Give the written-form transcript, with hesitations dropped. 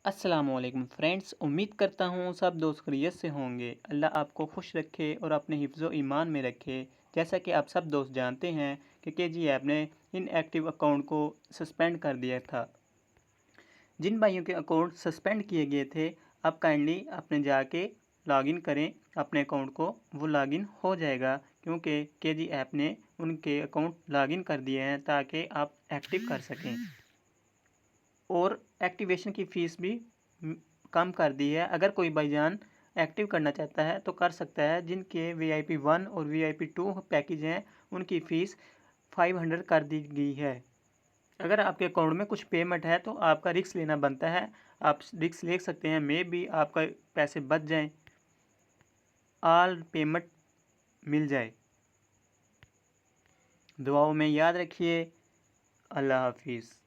अस्सलामुअलैकुम फ्रेंड्स, उम्मीद करता हूँ सब दोस्त खैरियत से होंगे। अल्लाह आपको खुश रखे और अपने हिफ्ज़ व ईमान में रखे। जैसा कि आप सब दोस्त जानते हैं कि केजी ऐप ने इनएक्टिव अकाउंट को सस्पेंड कर दिया था। जिन भाइयों के अकाउंट सस्पेंड किए गए थे, आप काइंडली अपने जाके लॉगिन करें अपने अकाउंट को, वो लॉगिन हो जाएगा क्योंकि केजी ऐप ने उनके अकाउंट लॉगिन कर दिए हैं ताकि आप एक्टिव कर सकें। और एक्टिवेशन की फ़ीस भी कम कर दी है। अगर कोई भाईजान एक्टिव करना चाहता है तो कर सकता है। जिनके वीआईपी 1 और वीआईपी 2 पैकेज हैं, उनकी फ़ीस 500 कर दी गई है। अगर आपके अकाउंट में कुछ पेमेंट है तो आपका रिस्क लेना बनता है। आप रिस्क ले सकते हैं, मे बी आपका पैसे बच जाएं, ऑल पेमेंट मिल जाए। दुआओं में याद रखिए। अल्लाह हाफिज़।